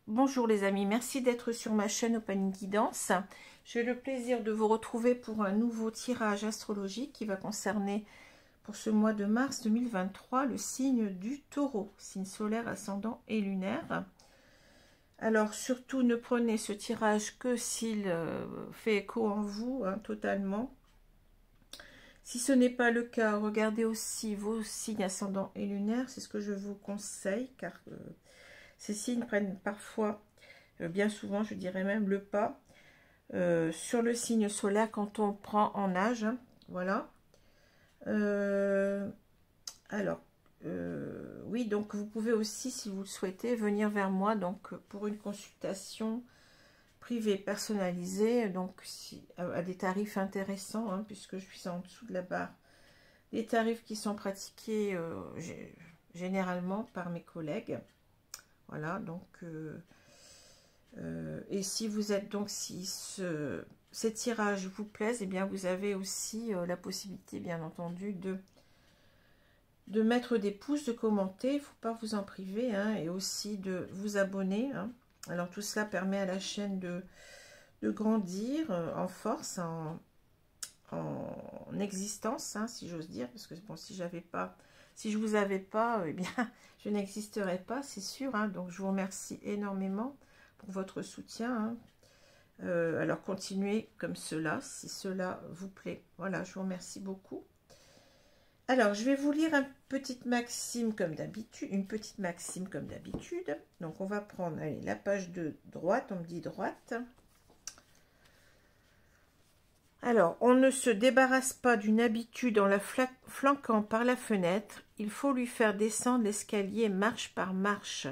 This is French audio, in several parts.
bonjour les amis, merci d'être sur ma chaîne Opening Guidance. J'ai le plaisir de vous retrouver pour un nouveau tirage astrologique qui va concerner pour ce mois de mars 2023 le signe du Taureau, signe solaire, ascendant et lunaire. Alors surtout ne prenez ce tirage que s'il fait écho en vous, totalement. Si ce n'est pas le cas, regardez aussi vos signes ascendants et lunaires, c'est ce que je vous conseille, car ces signes prennent parfois, bien souvent, je dirais même le pas, sur le signe solaire quand on prend en âge, voilà. Oui, donc vous pouvez aussi, si vous le souhaitez, venir vers moi donc pour une consultation privée personnalisée, donc à des tarifs intéressants, puisque je suis en dessous de la barre des tarifs qui sont pratiqués généralement par mes collègues. Voilà, donc et si vous êtes donc, si ces tirages vous plaisent, eh bien vous avez aussi la possibilité, bien entendu, de mettre des pouces, de commenter, il ne faut pas vous en priver, et aussi de vous abonner. Alors tout cela permet à la chaîne de grandir en force, en existence, si j'ose dire, parce que bon, si je vous avais pas, eh bien je n'existerais pas, c'est sûr, donc je vous remercie énormément pour votre soutien, alors continuez comme cela, si cela vous plaît. Voilà, je vous remercie beaucoup. Alors, je vais vous lire une petite maxime comme d'habitude. Donc, on va prendre la page de droite. On me dit droite. Alors, on ne se débarrasse pas d'une habitude en la flanquant par la fenêtre. Il faut lui faire descendre l'escalier marche par marche.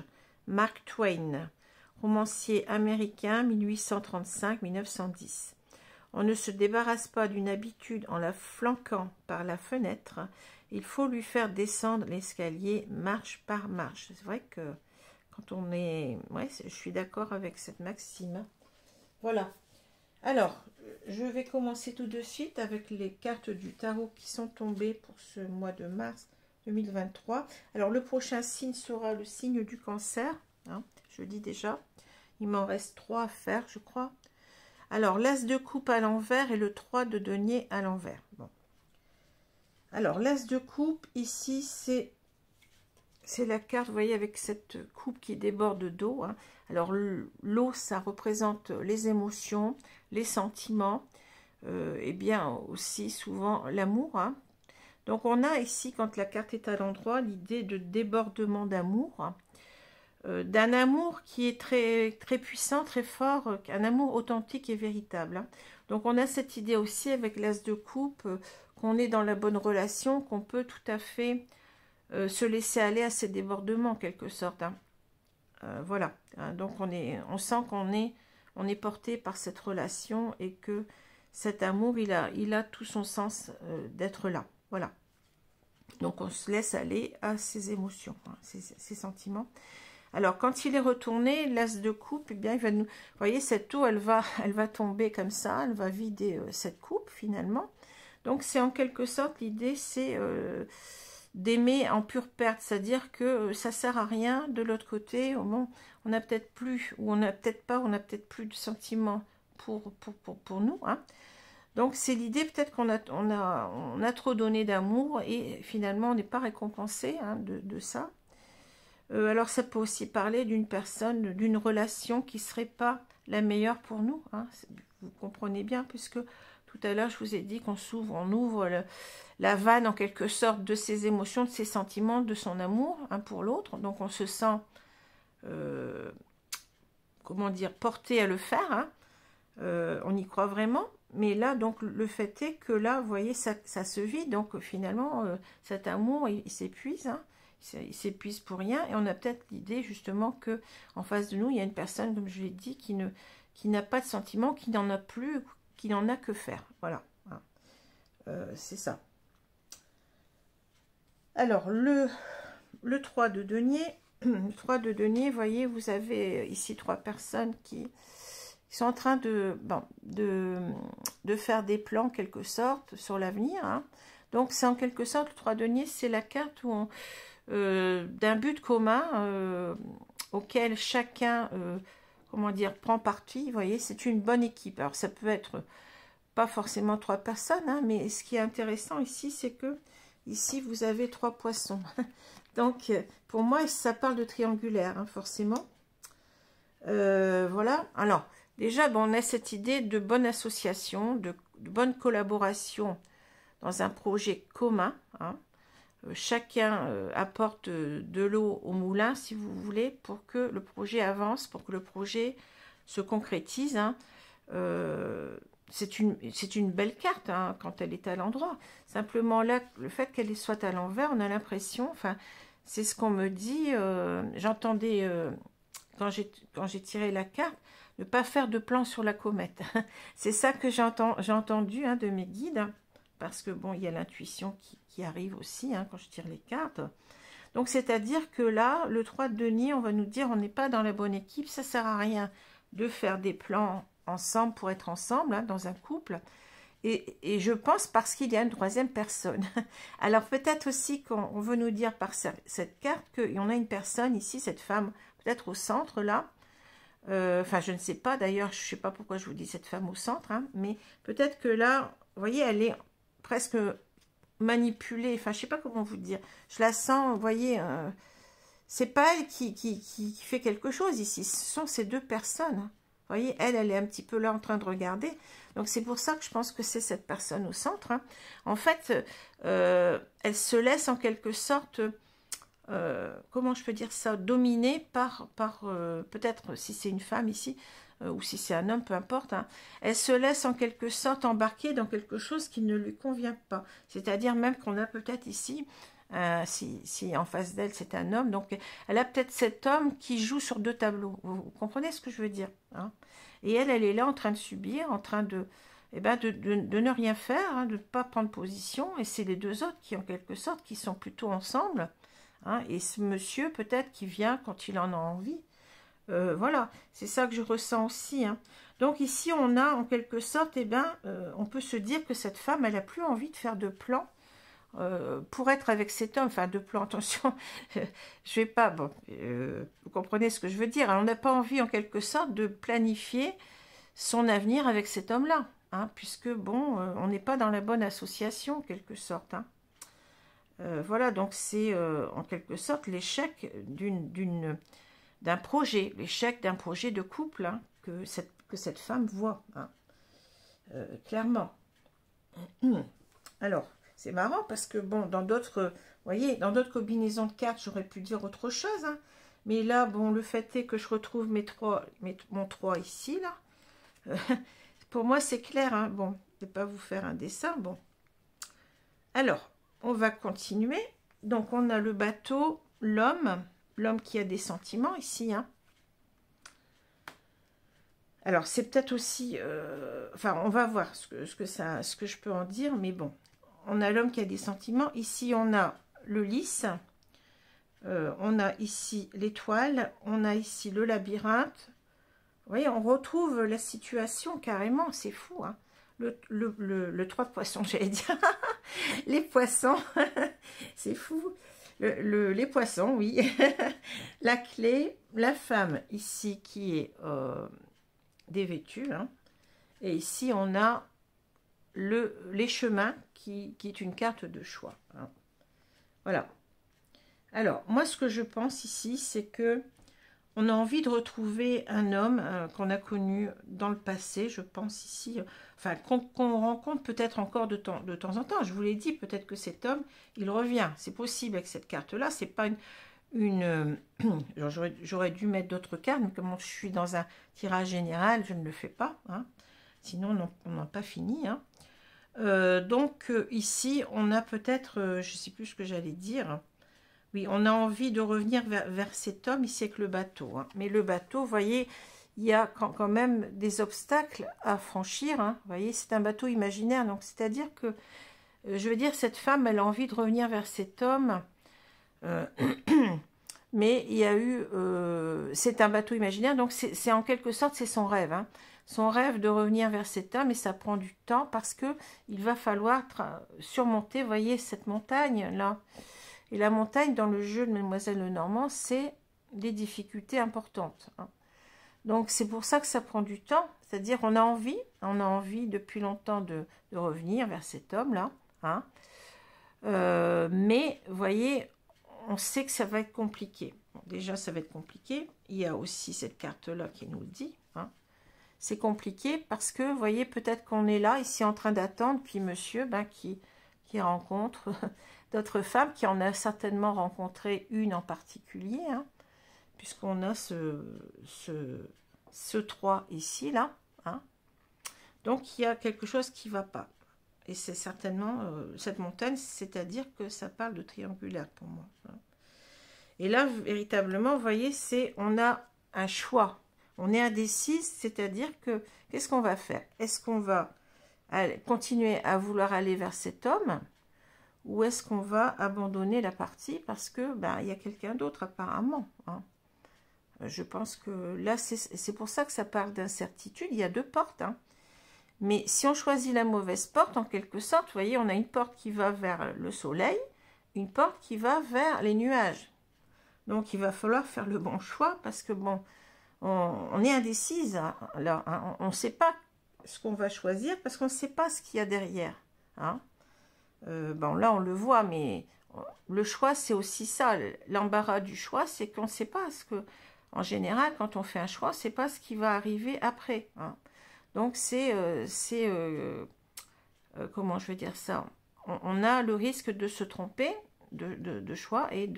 Mark Twain, romancier américain, 1835-1910. On ne se débarrasse pas d'une habitude en la flanquant par la fenêtre. Il faut lui faire descendre l'escalier marche par marche. C'est vrai que quand on est... Ouais, je suis d'accord avec cette maxime. Voilà. Alors, je vais commencer tout de suite avec les cartes du tarot qui sont tombées pour ce mois de mars 2023. Alors, le prochain signe sera le signe du Cancer. Je le dis déjà. Il m'en reste 3 à faire, je crois. Alors, l'as de coupe à l'envers et le 3 de denier à l'envers. Bon. Alors, l'as de coupe, ici, c'est la carte, vous voyez, avec cette coupe qui déborde d'eau. Alors, l'eau, ça représente les émotions, les sentiments, et bien aussi souvent l'amour. Donc, on a ici, quand la carte est à l'endroit, l'idée de débordement d'amour. D'un amour qui est très, très puissant, très fort, un amour authentique et véritable. Donc on a cette idée aussi avec l'as de coupe, qu'on est dans la bonne relation, qu'on peut tout à fait se laisser aller à ces débordements en quelque sorte. Voilà, donc on sent qu'on est porté par cette relation et que cet amour, il a tout son sens d'être là. Voilà. Donc on se laisse aller à ses émotions, ses sentiments. Alors, quand il est retourné, l'as de coupe, eh bien, il va nous... Vous voyez, cette eau, elle va tomber comme ça, elle va vider cette coupe, finalement. Donc, c'est en quelque sorte, l'idée, c'est d'aimer en pure perte, c'est-à-dire que ça sert à rien de l'autre côté, au moment on n'a peut-être plus, ou on n'a peut-être pas, on n'a peut-être plus de sentiments pour nous, Donc, c'est l'idée, peut-être qu'on a trop donné d'amour, et finalement, on n'est pas récompensé de ça. Alors ça peut aussi parler d'une personne, d'une relation qui ne serait pas la meilleure pour nous. Vous comprenez bien, puisque tout à l'heure je vous ai dit qu'on ouvre la vanne en quelque sorte de ses émotions, de ses sentiments, de son amour pour l'autre. Donc on se sent, comment dire, porté à le faire. On y croit vraiment. Mais là, donc le fait est que là, vous voyez, ça se vide. Donc finalement, cet amour, il s'épuise. Il s'épuise pour rien, et on a peut-être l'idée justement que en face de nous il y a une personne, comme je l'ai dit, qui n'a pas de sentiment, qui n'en a plus, qui n'en a que faire. Voilà, c'est ça. Alors le 3 de denier, le 3 de denier, vous voyez, vous avez ici 3 personnes qui sont en train de faire des plans en quelque sorte sur l'avenir. Donc c'est en quelque sorte, le 3 de denier, c'est la carte où d'un but commun auquel chacun, comment dire, prend parti. Vous voyez, c'est une bonne équipe. Alors, ça peut être pas forcément 3 personnes, hein, mais ce qui est intéressant ici, c'est que ici, vous avez 3 poissons. Donc, pour moi, ça parle de triangulaire, hein, forcément. Voilà. Alors, déjà, bon, on a cette idée de bonne association, de bonne collaboration dans un projet commun. Hein. Chacun apporte de l'eau au moulin, si vous voulez, pour que le projet avance, pour que le projet se concrétise. Hein. C'est une belle carte hein, quand elle est à l'endroit. Simplement là, le fait qu'elle soit à l'envers, on a l'impression, enfin, c'est ce qu'on me dit, j'entendais, quand j'ai tiré la carte, ne pas faire de plan sur la comète. C'est ça que j'ai entendu hein, de mes guides, parce que bon, il y a l'intuition qui arrive aussi hein, quand je tire les cartes. Donc, c'est-à-dire que là, le 3 de denier, on va nous dire, on n'est pas dans la bonne équipe, ça sert à rien de faire des plans ensemble pour être ensemble, hein, dans un couple. Et je pense parce qu'il y a une 3e personne. Alors, peut-être aussi qu'on veut nous dire par cette carte qu'il y en a une personne ici, cette femme, peut-être au centre, là. Enfin, je ne sais pas, d'ailleurs, je ne sais pas pourquoi je vous dis cette femme au centre, hein, mais peut-être que là, vous voyez, elle est presque manipulée, enfin, je ne sais pas comment vous dire. Je la sens, vous voyez, c'est pas elle qui fait quelque chose ici, ce sont ces 2 personnes. Vous voyez, elle est un petit peu là en train de regarder. Donc, c'est pour ça que je pense que c'est cette personne au centre. Hein. En fait, elle se laisse en quelque sorte... comment je peux dire ça, dominée par peut-être si c'est une femme ici, ou si c'est un homme, peu importe, hein, elle se laisse en quelque sorte embarquer dans quelque chose qui ne lui convient pas. C'est-à-dire même qu'on a peut-être ici, si en face d'elle c'est un homme, donc elle a peut-être cet homme qui joue sur 2 tableaux. Vous comprenez ce que je veux dire hein. Et elle est là en train de subir, en train de... Eh ben de ne rien faire, hein, de ne pas prendre position, et c'est les 2 autres qui, en quelque sorte, qui sont plutôt ensemble. Hein, et ce monsieur, peut-être, qui vient quand il en a envie. Voilà, c'est ça que je ressens aussi. Hein. Donc ici, on a en quelque sorte, eh ben, on peut se dire que cette femme, elle n'a plus envie de faire de plan pour être avec cet homme. Enfin, de plan, attention, je vais pas... Bon, vous comprenez ce que je veux dire. Hein, on n'a pas envie, en quelque sorte, de planifier son avenir avec cet homme-là. Hein, puisque, bon, on n'est pas dans la bonne association, en quelque sorte. Hein. Voilà, donc c'est en quelque sorte l'échec d'un projet, l'échec d'un projet de couple hein, que cette femme voit, hein, clairement. Alors, c'est marrant parce que, bon, dans d'autres, vous voyez, dans d'autres combinaisons de cartes, j'aurais pu dire autre chose, hein, mais là, bon, le fait est que je retrouve mon 3 ici, là. Pour moi, c'est clair, hein. Bon, je ne vais pas vous faire un dessin, bon. Alors, on va continuer. Donc, on a le bateau, l'homme qui a des sentiments ici. Hein. Alors, c'est peut-être aussi... enfin, on va voir ce que je peux en dire. Mais bon, on a l'homme qui a des sentiments. Ici, on a le lys. On a ici l'étoile. On a ici le labyrinthe. Vous voyez, on retrouve la situation carrément. C'est fou, hein. Le 3 de poisson, j'allais dire. Les poissons, c'est fou. Les poissons, oui. La clé, la femme ici qui est dévêtue. Hein. Et ici, on a les chemins qui est une carte de choix. Hein. Voilà. Alors, moi, ce que je pense ici, c'est que on a envie de retrouver un homme qu'on a connu dans le passé, je pense ici, enfin qu'on rencontre peut-être encore de temps en temps. Je vous l'ai dit, peut-être que cet homme, il revient. C'est possible avec cette carte-là. C'est pas une j'aurais dû mettre d'autres cartes, mais comme je suis dans un tirage général, je ne le fais pas. Hein. Sinon, on n'a pas fini. Hein. Donc, ici, on a peut-être, je ne sais plus ce que j'allais dire. Oui, on a envie de revenir vers cet homme ici avec le bateau. Hein. Mais le bateau, vous voyez, il y a quand même des obstacles à franchir. Hein. Vous voyez, c'est un bateau imaginaire. Donc, c'est-à-dire que, je veux dire, cette femme, elle a envie de revenir vers cet homme. Mais il y a eu... c'est un bateau imaginaire. Donc, c'est en quelque sorte, c'est son rêve. Hein. Son rêve de revenir vers cet homme. Et ça prend du temps parce que il va falloir surmonter, vous voyez, cette montagne-là. Et la montagne, dans le jeu de Mademoiselle Lenormand, c'est des difficultés importantes. Hein. Donc, c'est pour ça que ça prend du temps. C'est-à-dire, on a envie depuis longtemps de revenir vers cet homme-là. Hein. Mais, vous voyez, on sait que ça va être compliqué. Bon, déjà, ça va être compliqué. Il y a aussi cette carte-là qui nous le dit. Hein. C'est compliqué parce que, vous voyez, peut-être qu'on est là, ici, en train d'attendre, puis monsieur, qui rencontre d'autres femmes, qui en a certainement rencontré une en particulier, hein, puisqu'on a ce 3 ici, là. Hein. Donc, il y a quelque chose qui ne va pas. Et c'est certainement cette montagne, c'est-à-dire que ça parle de triangulaire pour moi. Hein. Et là, véritablement, vous voyez, on a un choix. On est indécise, c'est-à-dire que, qu'est-ce qu'on va faire? Est-ce qu'on va continuer à vouloir aller vers cet homme? Ou est-ce qu'on va abandonner la partie parce que il y a quelqu'un d'autre apparemment. Hein. Je pense que là, c'est pour ça que ça parle d'incertitude. Il y a deux portes. Hein. Mais si on choisit la mauvaise porte, en quelque sorte, vous voyez, on a une porte qui va vers le soleil, une porte qui va vers les nuages. Donc, il va falloir faire le bon choix parce que, bon, on est indécise. Hein, là, hein, on ne sait pas ce qu'on va choisir parce qu'on ne sait pas ce qu'il y a derrière. Hein. Bon, là, on le voit, mais le choix, c'est aussi ça. L'embarras du choix, c'est qu'on ne sait pas ce que... En général, quand on fait un choix, c'est pas ce qui va arriver après. Hein. Donc, comment je vais dire ça? On a le risque de se tromper de choix et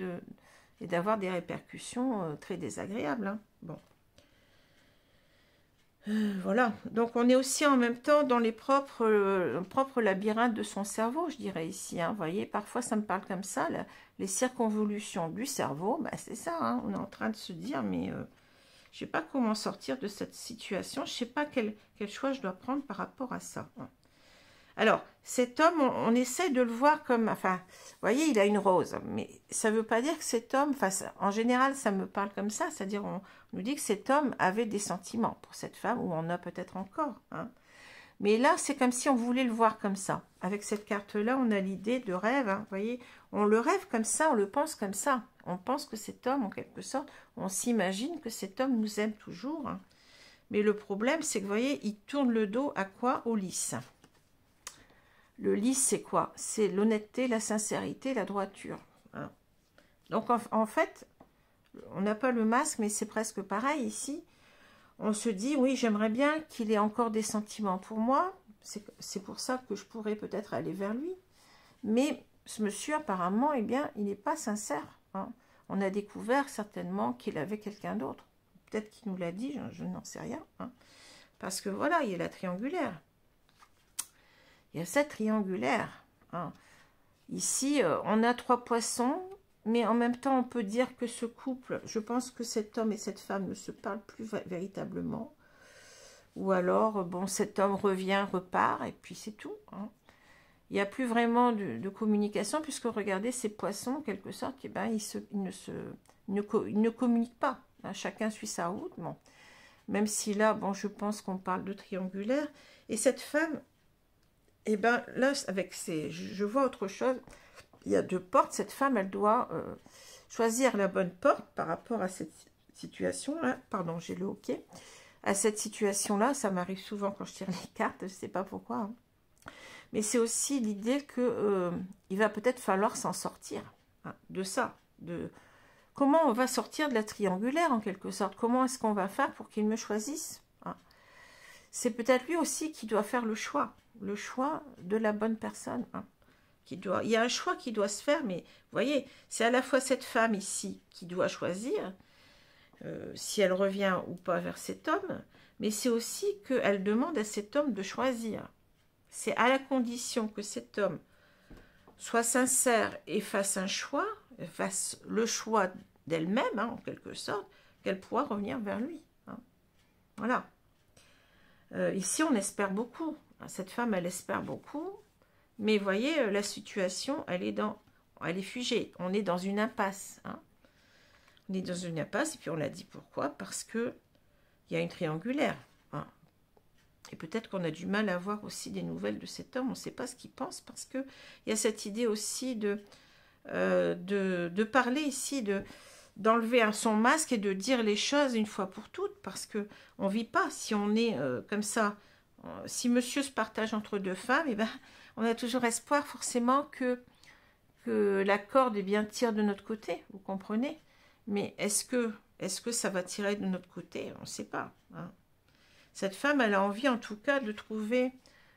d'avoir des répercussions très désagréables. Hein. Bon. Voilà, donc on est aussi en même temps dans les propres labyrinthes de son cerveau, je dirais ici. Hein. Vous voyez, parfois ça me parle comme ça, les circonvolutions du cerveau, c'est ça, hein. On est en train de se dire, mais je ne sais pas comment sortir de cette situation, je ne sais pas quel choix je dois prendre par rapport à ça. Hein. Alors, cet homme, on essaie de le voir comme... Enfin, vous voyez, il a une rose. Mais ça ne veut pas dire que cet homme... Enfin, en général, ça me parle comme ça. C'est-à-dire, on nous dit que cet homme avait des sentiments pour cette femme, ou on a peut-être encore. Hein. Mais là, c'est comme si on voulait le voir comme ça. Avec cette carte-là, on a l'idée de rêve. Hein, vous voyez, on le rêve comme ça, on le pense comme ça. On pense que cet homme, en quelque sorte, on s'imagine que cet homme nous aime toujours. Hein. Mais le problème, c'est que, vous voyez, il tourne le dos à quoi? Au lys. Le lys, c'est quoi? C'est l'honnêteté, la sincérité, la droiture. Hein. Donc, en fait, on n'a pas le masque, mais c'est presque pareil ici. On se dit, oui, j'aimerais bien qu'il ait encore des sentiments pour moi. C'est pour ça que je pourrais peut-être aller vers lui. Mais ce monsieur, apparemment, eh bien, il n'est pas sincère. Hein. On a découvert certainement qu'il avait quelqu'un d'autre. Peut-être qu'il nous l'a dit, je n'en sais rien. Hein. Parce que voilà, il y a la triangulaire. Il y a cette triangulaire. Hein. Ici, on a 3 poissons, mais en même temps, on peut dire que ce couple, je pense que cet homme et cette femme ne se parlent plus véritablement. Ou alors, bon, cet homme revient, repart, et puis c'est tout. Hein. Il n'y a plus vraiment de communication, puisque regardez, ces poissons, en quelque sorte, eh ben, ils ne communiquent pas. Hein. Chacun suit sa route. Bon. Même si là, bon, je pense qu'on parle de triangulaire. Et cette femme... Et bien là, avec je vois autre chose. Il y a 2 portes. Cette femme, elle doit choisir la bonne porte par rapport à cette situation-là. Pardon, j'ai le hoquet. À cette situation-là, ça m'arrive souvent quand je tire les cartes. Je ne sais pas pourquoi. Hein. Mais c'est aussi l'idée qu'il va peut-être falloir s'en sortir hein, de ça. Comment on va sortir de la triangulaire, en quelque sorte? Comment est-ce qu'on va faire pour qu'il me choisisse hein. C'est peut-être lui aussi qui doit faire le choix de la bonne personne. Hein, il y a un choix qui doit se faire, mais vous voyez, c'est à la fois cette femme ici qui doit choisir si elle revient ou pas vers cet homme, mais c'est aussi qu'elle demande à cet homme de choisir. C'est à la condition que cet homme soit sincère et fasse un choix, fasse le choix d'elle-même, hein, en quelque sorte, qu'elle pourra revenir vers lui. Hein. Voilà. Ici, on espère beaucoup. Cette femme, elle espère beaucoup. Mais vous voyez, la situation, elle est figée. On est dans une impasse. Hein. On est dans une impasse, et puis on l'a dit pourquoi? Parce qu'il y a une triangulaire. Hein. Et peut-être qu'on a du mal à avoir aussi des nouvelles de cet homme. On ne sait pas ce qu'il pense, parce qu'il y a cette idée aussi de parler ici d'enlever son masque et de dire les choses une fois pour toutes, parce que on vit pas si on est comme ça. Si monsieur se partage entre deux femmes, et ben, on a toujours espoir forcément que la corde eh bien, tire de notre côté, vous comprenez? Mais est-ce que ça va tirer de notre côté? On ne sait pas. Hein. Cette femme, elle a envie en tout cas de trouver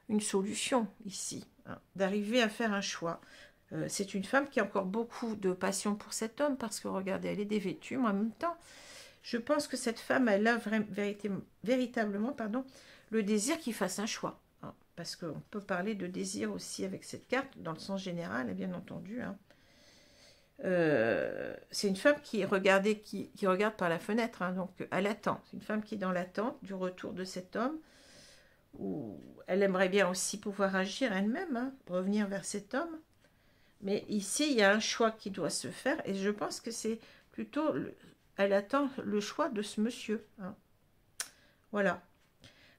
une solution ici, hein, d'arriver à faire un choix. C'est une femme qui a encore beaucoup de passion pour cet homme, parce que regardez, elle est dévêtue, mais en même temps, je pense que cette femme, elle a véritablement le désir qu'il fasse un choix. Hein, parce qu'on peut parler de désir aussi avec cette carte, dans le sens général, bien entendu. Hein. C'est une femme qui regarde par la fenêtre, hein, donc elle attend. C'est une femme qui est dans l'attente du retour de cet homme, où elle aimerait bien aussi pouvoir agir elle-même, hein, revenir vers cet homme. Mais ici, il y a un choix qui doit se faire, et je pense que c'est plutôt, elle attend le choix de ce monsieur. Hein. Voilà.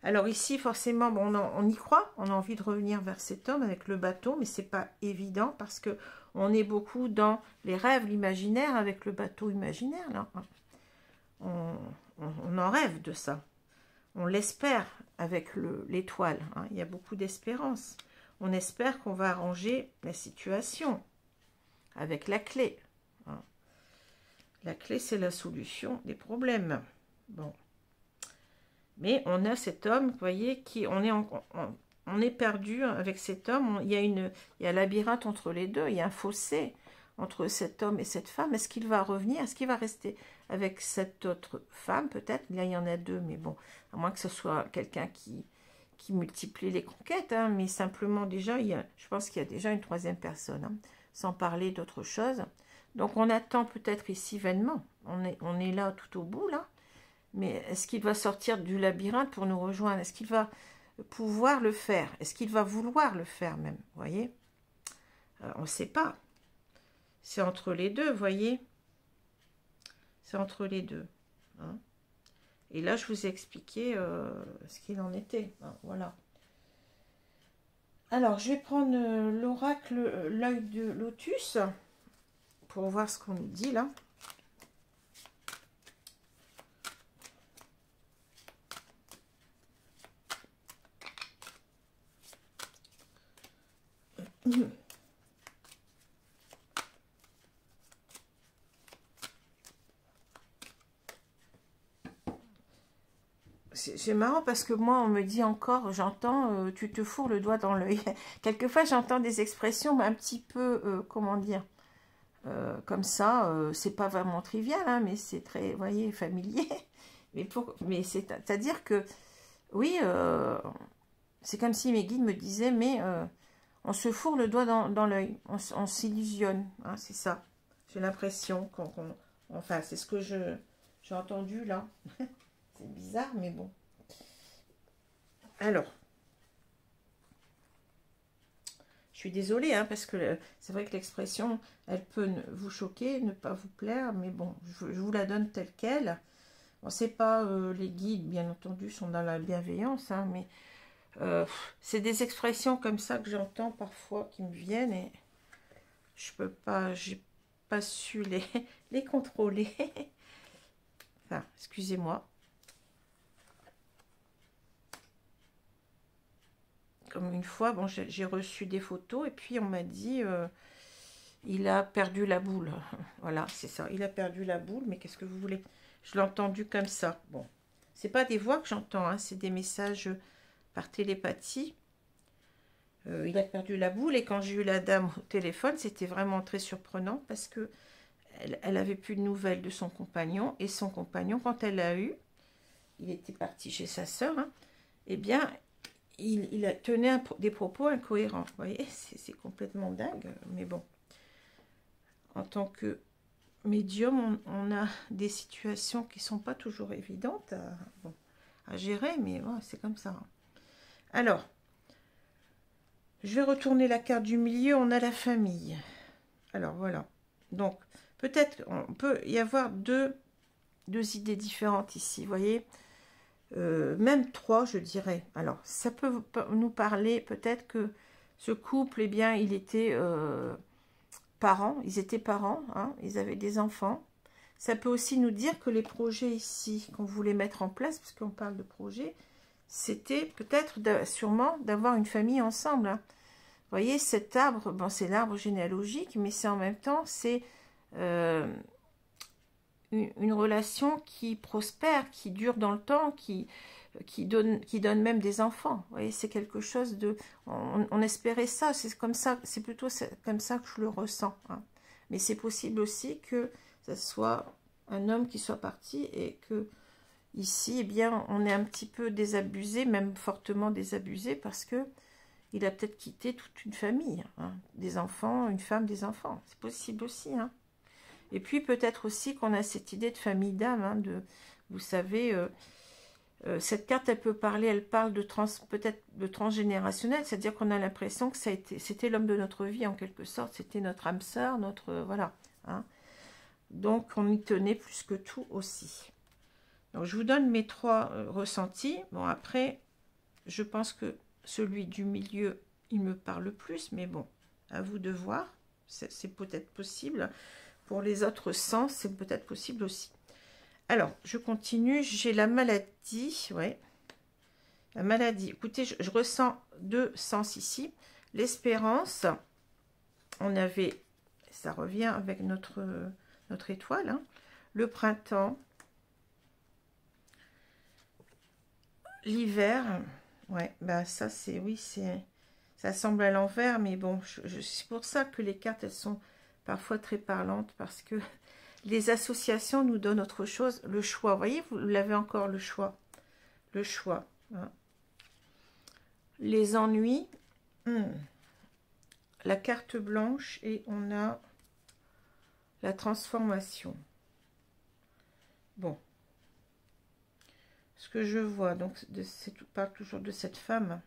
Alors ici, forcément, bon, on y croit, on a envie de revenir vers cet homme avec le bateau, mais c'est pas évident, parce que on est beaucoup dans les rêves, l'imaginaire, avec le bateau imaginaire, là. On en rêve de ça. On l'espère avec l'étoile. Hein. Il y a beaucoup d'espérance. On espère qu'on va arranger la situation avec la clé. Hein. La clé, c'est la solution des problèmes. Bon. Mais on a cet homme, vous voyez, on est perdu avec cet homme. Il y a un labyrinthe entre les deux. Il y a un fossé entre cet homme et cette femme. Est-ce qu'il va revenir? Est-ce qu'il va rester avec cette autre femme? Peut-être. Là, il y en a deux, mais bon, à moins que ce soit quelqu'un qui multiplie les conquêtes, hein, mais simplement déjà, je pense qu'il y a déjà une troisième personne, hein, sans parler d'autre chose. Donc on attend peut-être ici vainement, on est là tout au bout, là, mais est-ce qu'il va sortir du labyrinthe pour nous rejoindre? Est-ce qu'il va pouvoir le faire? Est-ce qu'il va vouloir le faire même? Vous voyez, on ne sait pas. C'est entre les deux, vous voyez. C'est entre les deux. Hein. Et là, je vous ai expliqué ce qu'il en était. Hein, voilà. Alors, je vais prendre l'oracle, l'œil de lotus, pour voir ce qu'on nous dit là. C'est marrant parce que moi, on me dit encore, j'entends, tu te fourres le doigt dans l'œil. Quelquefois, j'entends des expressions un petit peu, comment dire, comme ça. C'est pas vraiment trivial, hein, mais c'est très, vous voyez, familier. Mais c'est-à-dire que, oui, c'est comme si mes guides me disaient, mais on se fourre le doigt dans l'œil, on s'illusionne, hein, c'est ça. J'ai l'impression enfin, c'est ce que j'ai entendu là. C'est bizarre, mais bon. Alors, je suis désolée, hein, parce que c'est vrai que l'expression, elle peut vous choquer, ne pas vous plaire, mais bon, je vous la donne telle qu'elle. Bon, c'est pas les guides, bien entendu, sont dans la bienveillance, hein, mais c'est des expressions comme ça que j'entends parfois qui me viennent et je peux pas, j'ai pas su les contrôler. Enfin, excusez-moi. Comme une fois, bon, j'ai reçu des photos et puis on m'a dit il a perdu la boule. Voilà, c'est ça, il a perdu la boule, mais qu'est-ce que vous voulez? Je l'ai entendu comme ça. Bon, c'est pas des voix que j'entends, hein, c'est des messages par télépathie. Il a perdu la boule et quand j'ai eu la dame au téléphone, c'était vraiment très surprenant parce que elle avait plus de nouvelles de son compagnon et son compagnon, quand elle l'a eu, il était parti chez sa sœur, hein, eh bien, il a tenu des propos incohérents. Vous voyez, c'est complètement dingue, mais bon. En tant que médium, on a des situations qui ne sont pas toujours évidentes à gérer, mais ouais, c'est comme ça. Alors, je vais retourner la carte du milieu, on a la famille. Alors, voilà. Donc, peut-être, on peut y avoir deux idées différentes ici, vous voyez. Même trois, je dirais. Alors, ça peut nous parler peut-être que ce couple, eh bien, il était parents, ils étaient parents, hein, ils avaient des enfants. ça peut aussi nous dire que les projets ici qu'on voulait mettre en place, parce qu'on parle de projets, c'était peut-être sûrement d'avoir une famille ensemble. Hein. Vous voyez, cet arbre, bon, c'est l'arbre généalogique, mais c'est en même temps, c'est une relation qui prospère, qui dure dans le temps, qui donne même des enfants. Vous voyez, c'est quelque chose de... On espérait ça, c'est comme ça, c'est plutôt comme ça que je le ressens. Hein. Mais c'est possible aussi que ce soit un homme qui soit parti et que ici, eh bien, on est un petit peu désabusé, même fortement désabusé, parce que il a peut-être quitté toute une famille, hein, des enfants, une femme, des enfants. C'est possible aussi. Hein. Et puis peut-être aussi qu'on a cette idée de famille d'âme, hein, vous savez, cette carte, elle peut parler, elle parle de peut-être de transgénérationnel, c'est-à-dire qu'on a l'impression que c'était l'homme de notre vie en quelque sorte, c'était notre âme sœur, notre voilà. Hein. Donc on y tenait plus que tout aussi. Donc je vous donne mes 3 ressentis. Bon après, je pense que celui du milieu, il me parle plus, mais bon, à vous de voir, c'est peut-être possible. Pour les autres sens, c'est peut-être possible aussi. Alors, je continue. J'ai la maladie. Ouais. La maladie. Écoutez, je ressens 2 sens ici. L'espérance. On avait... Ça revient avec notre étoile. Hein. Le printemps. L'hiver. Ouais, bah ça, c'est... Oui, c'est... Ça semble à l'envers, mais bon, c'est pour ça que les cartes, elles sont parfois très parlantes, parce que les associations nous donnent autre chose, le choix. Vous voyez, vous l'avez encore, le choix. Le choix. Hein. Les ennuis. La carte blanche et on a la transformation. Bon. Ce que je vois, donc, parle toujours de cette femme.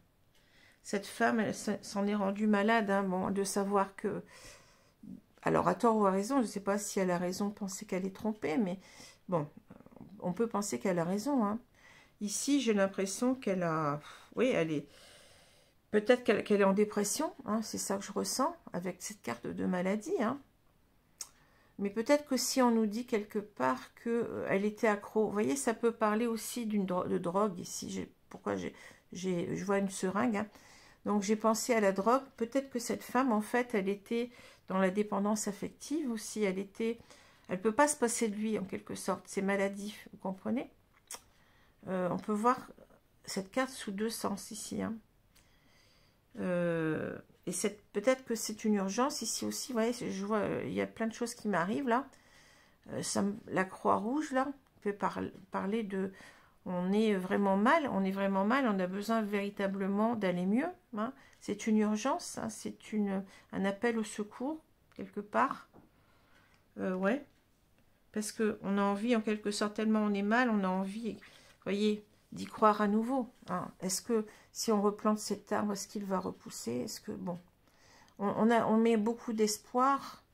Cette femme, elle s'en est rendue malade, hein, bon, de savoir que... Alors, à tort ou à raison, je ne sais pas si elle a raison de penser qu'elle est trompée, mais bon, on peut penser qu'elle a raison. Hein. Ici, j'ai l'impression qu'elle a... Oui, elle est... Peut-être qu'elle est en dépression, hein, c'est ça que je ressens, avec cette carte de maladie. Hein. Mais peut-être que si on nous dit quelque part qu'elle était accro, vous voyez, ça peut parler aussi de drogue ici. Pourquoi je vois une seringue, hein. Donc j'ai pensé à la drogue. Peut-être que cette femme, en fait, elle était dans la dépendance affective aussi. Elle peut pas se passer de lui, en quelque sorte. C'est maladif, vous comprenez? On peut voir cette carte sous 2 sens ici. Hein. Et peut-être que c'est une urgence ici aussi. Vous voyez, je vois, il y a plein de choses qui m'arrivent là. La Croix-Rouge, là, peut parler de... On est vraiment mal, on a besoin véritablement d'aller mieux. Hein. C'est une urgence, hein, c'est un appel au secours, quelque part. Ouais, parce qu'on a envie, en quelque sorte, tellement on est mal, on a envie, vous voyez, d'y croire à nouveau. Hein. Est-ce que si on replante cet arbre, est-ce qu'il va repousser? Est-ce que, bon, on met beaucoup d'espoir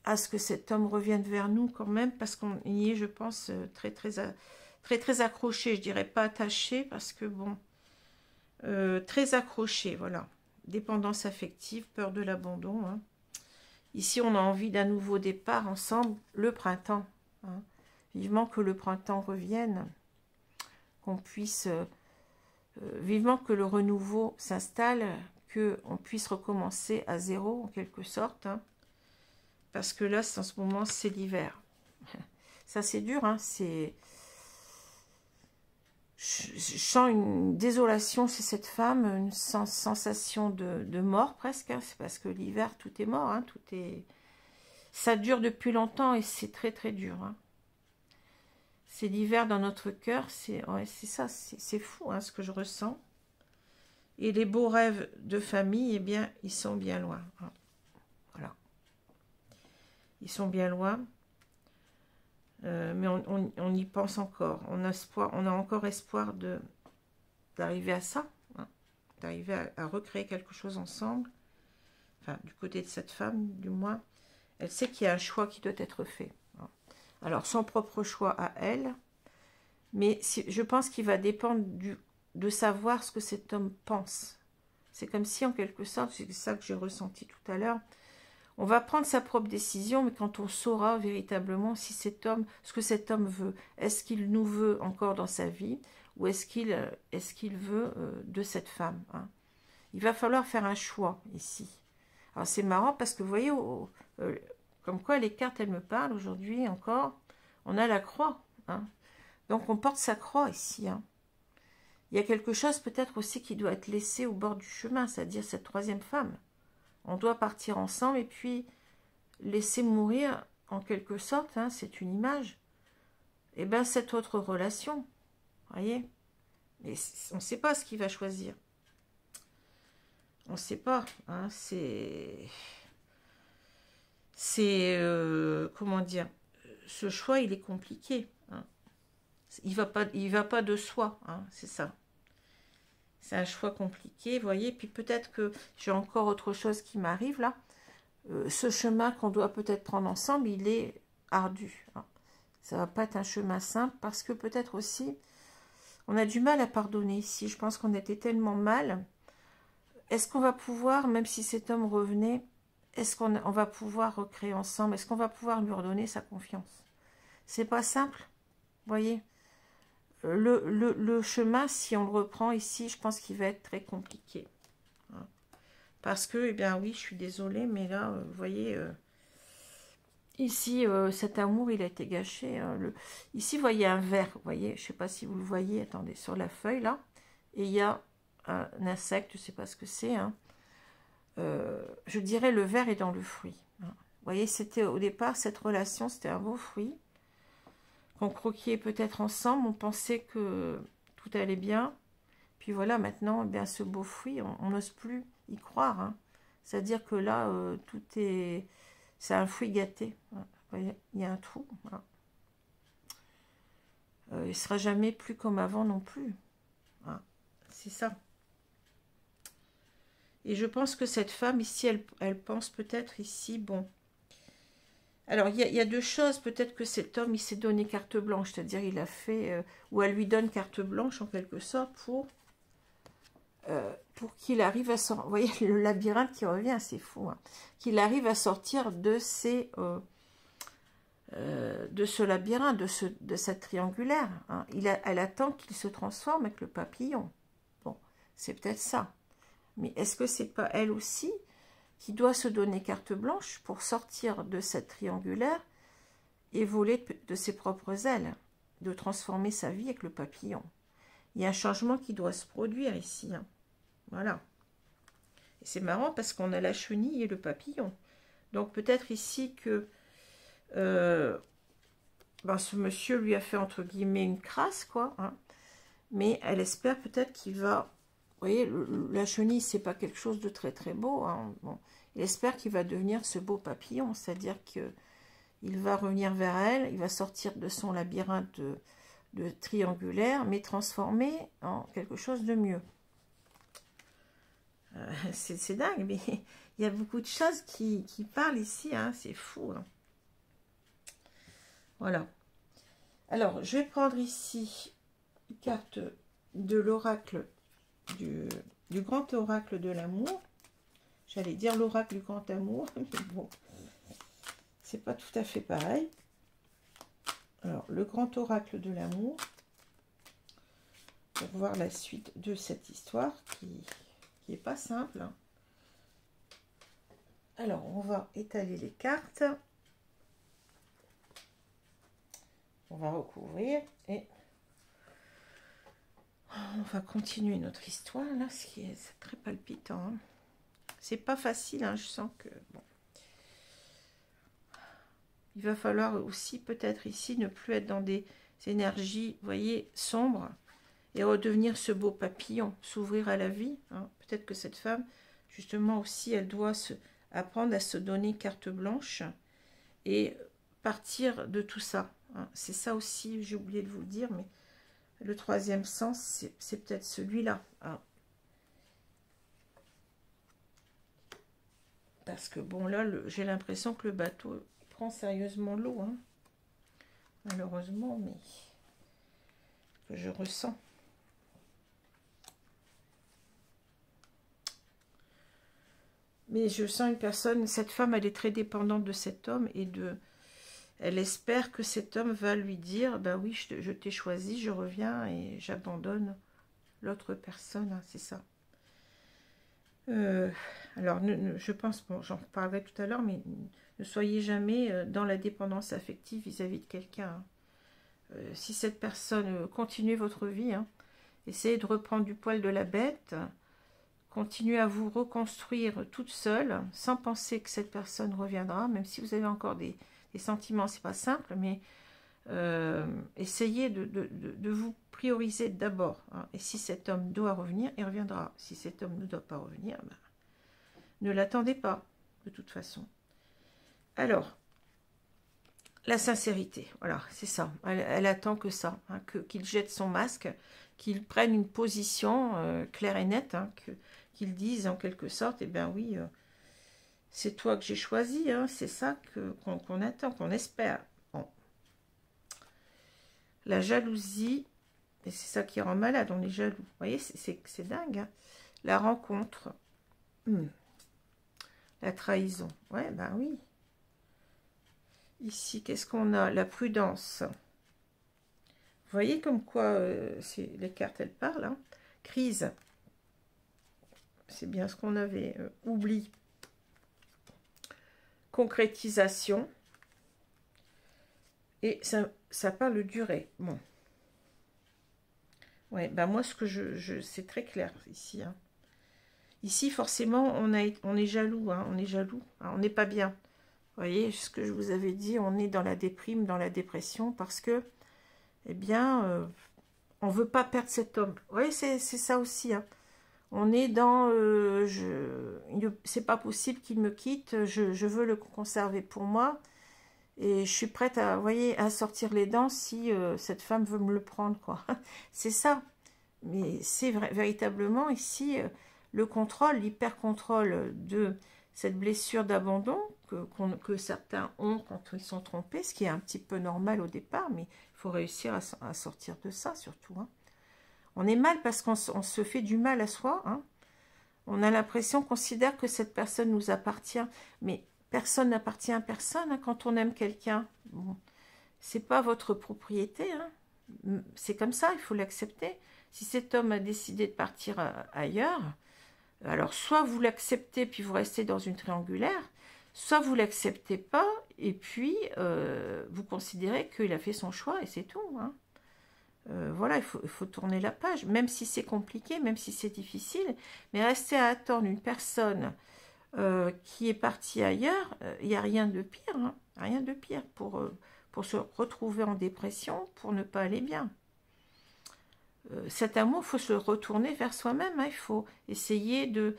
à ce que cet homme revienne vers nous quand même, parce qu'on y est, je pense, très accroché, je dirais pas attaché, parce que bon, très accroché, voilà. Dépendance affective, peur de l'abandon. Hein. Ici, on a envie d'un nouveau départ ensemble, le printemps. Hein. Vivement que le printemps revienne, qu'on puisse, vivement que le renouveau s'installe, qu'on puisse recommencer à zéro, en quelque sorte, hein. Parce que là, en ce moment, c'est l'hiver. Ça, c'est dur, hein. Je sens une désolation chez cette femme, une sensation de mort presque. Hein. C'est parce que l'hiver, tout est mort. Hein. Ça dure depuis longtemps et c'est très dur. Hein. C'est l'hiver dans notre cœur. Ouais, c'est ça, c'est fou hein, ce que je ressens. Et les beaux rêves de famille, eh bien, ils sont bien loin. Hein. Voilà. Ils sont bien loin, mais on y pense encore. On a encore espoir d'arriver à ça, hein, d'arriver à recréer quelque chose ensemble. Enfin, du côté de cette femme, du moins, elle sait qu'il y a un choix qui doit être fait. Hein. Alors, son propre choix à elle, mais je pense qu'il va dépendre de savoir ce que cet homme pense. C'est comme si, en quelque sorte, c'est ça que j'ai ressenti tout à l'heure, On va prendre sa propre décision, mais quand on saura véritablement si cet homme, ce que cet homme veut, est-ce qu'il nous veut encore dans sa vie, ou est-ce qu'il veut de cette femme, hein. Il va falloir faire un choix ici. Alors c'est marrant parce que vous voyez, comme quoi les cartes, elles me parlent aujourd'hui encore. On a la croix, hein. Donc on porte sa croix ici, hein. Il y a quelque chose peut-être aussi qui doit être laissé au bord du chemin, c'est-à-dire cette troisième femme. On doit partir ensemble et puis laisser mourir, en quelque sorte, hein, c'est une image, et bien cette autre relation, voyez. Mais on ne sait pas ce qu'il va choisir. On ne sait pas, hein, comment dire, ce choix, il est compliqué, hein. Il va pas de soi, hein, c'est ça. C'est un choix compliqué, vous voyez. Puis peut-être que j'ai encore autre chose qui m'arrive là. Ce chemin qu'on doit peut-être prendre ensemble, il est ardu, hein. Ça va pas être un chemin simple parce que peut-être aussi, on a du mal à pardonner ici. Je pense qu'on était tellement mal. Est-ce qu'on va pouvoir, même si cet homme revenait, est-ce qu'on va pouvoir recréer ensemble? Est-ce qu'on va pouvoir lui redonner sa confiance? C'est pas simple, vous voyez. Le chemin, si on le reprend ici, je pense qu'il va être très compliqué, hein. Parce que, eh bien oui, je suis désolée, mais là, vous voyez, ici, cet amour, il a été gâché, hein. Ici, vous voyez un ver, vous voyez, je ne sais pas si vous le voyez, attendez, sur la feuille, là, et il y a un insecte, je ne sais pas ce que c'est, hein. Je dirais le ver est dans le fruit, hein. Vous voyez, c'était au départ, cette relation, c'était un beau fruit, qu'on croquait peut-être ensemble, on pensait que tout allait bien, puis voilà, maintenant, eh bien, ce beau fruit, on n'ose plus y croire, hein. C'est-à-dire que là, tout est... C'est un fruit gâté, hein. Vous voyez, il y a un trou, hein. Il ne sera jamais plus comme avant non plus, hein. C'est ça. Et je pense que cette femme ici, elle pense peut-être ici, bon... Alors, il y a deux choses. Peut-être que cet homme, il s'est donné carte blanche. C'est-à-dire, il a fait... ou elle lui donne carte blanche, en quelque sorte, pour qu'il arrive à sortir... Vous voyez, le labyrinthe qui revient, c'est fou, hein. Qu'il arrive à sortir de de ce labyrinthe, de cette triangulaire, hein. Elle attend qu'il se transforme avec le papillon. Bon, c'est peut-être ça. Mais est-ce que c'est pas elle aussi qui doit se donner carte blanche pour sortir de cette triangulaire et voler de ses propres ailes, de transformer sa vie avec le papillon? Il y a un changement qui doit se produire ici, hein. Voilà. Et c'est marrant parce qu'on a la chenille et le papillon. Donc peut-être ici que ce monsieur lui a fait entre guillemets une crasse, quoi, hein. Mais elle espère peut-être qu'il va... Vous voyez, la chenille, c'est pas quelque chose de très très beau, hein. Bon, elle espère qu'il va devenir ce beau papillon, c'est-à-dire qu'il va revenir vers elle, il va sortir de son labyrinthe de triangulaire, mais transformé en quelque chose de mieux. C'est dingue, mais il y a beaucoup de choses qui parlent ici, hein, c'est fou, hein. Voilà. Alors, je vais prendre ici une carte de l'oracle, du grand oracle de l'amour. J'allais dire l'oracle du grand amour, mais bon, c'est pas tout à fait pareil. Alors, le grand oracle de l'amour, pour voir la suite de cette histoire qui est pas simple, hein. Alors, on va étaler les cartes. On va recouvrir et on va continuer notre histoire là, ce qui est très palpitant, hein. C'est pas facile, hein, je sens que bon. Il va falloir aussi peut-être ici ne plus être dans des énergies, vous voyez, sombres et redevenir ce beau papillon, s'ouvrir à la vie, hein. Peut-être que cette femme, justement aussi, elle doit apprendre à se donner carte blanche et partir de tout ça, hein. C'est ça aussi, j'ai oublié de vous le dire, mais le troisième sens, c'est peut-être celui-là, hein. Parce que bon, là, j'ai l'impression que le bateau prend sérieusement l'eau, hein. Malheureusement, mais que je ressens. Mais je sens une personne, cette femme, elle est très dépendante de cet homme et elle espère que cet homme va lui dire, ben oui, je t'ai choisi, je reviens et j'abandonne l'autre personne, hein, c'est ça. Alors, je pense, bon, j'en parlerai tout à l'heure, mais ne soyez jamais dans la dépendance affective vis-à-vis de quelqu'un. Hein. Si cette personne, continuez votre vie, hein, essayez de reprendre du poil de la bête, continuez à vous reconstruire toute seule, sans penser que cette personne reviendra, même si vous avez encore des sentiments, c'est pas simple, mais essayez de vous prioriser d'abord. Hein. Et si cet homme doit revenir, il reviendra. Si cet homme ne doit pas revenir, ben, ne l'attendez pas, de toute façon. Alors, la sincérité, voilà, c'est ça. Elle attend que ça, hein, qu'il jette son masque, qu'il prenne une position claire et nette, hein, qu'il dise en quelque sorte, eh bien oui, c'est toi que j'ai choisi, hein, c'est ça qu'on attend, qu'on espère. Bon. La jalousie, et c'est ça qui rend malade, on est jaloux. Vous voyez, c'est dingue. Hein. La rencontre, la trahison, ouais, ben oui. Ici, qu'est-ce qu'on a? La prudence. Vous voyez comme quoi les cartes, elles parlent. Hein. Crise. C'est bien ce qu'on avait. Oubli. Concrétisation. Et ça parle de durée. Bon. Ouais, ben moi, ce que c'est très clair ici. Hein. Ici, forcément, on est jaloux. Hein, on est jaloux. Hein, on n'est pas bien. Vous voyez, ce que je vous avais dit, on est dans la déprime, dans la dépression, parce que, eh bien, on ne veut pas perdre cet homme. Vous voyez, c'est ça aussi. Hein. On est dans, c'est pas possible qu'il me quitte, je veux le conserver pour moi, et je suis prête à, vous voyez, à sortir les dents si cette femme veut me le prendre, quoi. C'est ça. Mais c'est véritablement ici le contrôle, l'hyper-contrôle de cette blessure d'abandon que certains ont quand ils sont trompés, ce qui est un petit peu normal au départ, mais il faut réussir à sortir de ça surtout. Hein. On est mal parce qu'on se fait du mal à soi. Hein. On a l'impression, on considère que cette personne nous appartient, mais personne n'appartient à personne hein, quand on aime quelqu'un. Bon, c'est pas votre propriété. Hein. C'est comme ça, il faut l'accepter. Si cet homme a décidé de partir ailleurs, alors soit vous l'acceptez puis vous restez dans une triangulaire, soit vous l'acceptez pas et puis vous considérez qu'il a fait son choix et c'est tout. Hein. Voilà, il faut tourner la page, même si c'est compliqué, même si c'est difficile, mais rester à attendre une personne qui est partie ailleurs, il n'y a rien de pire, hein, rien de pire pour se retrouver en dépression, pour ne pas aller bien. Cet amour, il faut se retourner vers soi-même, hein, il faut essayer de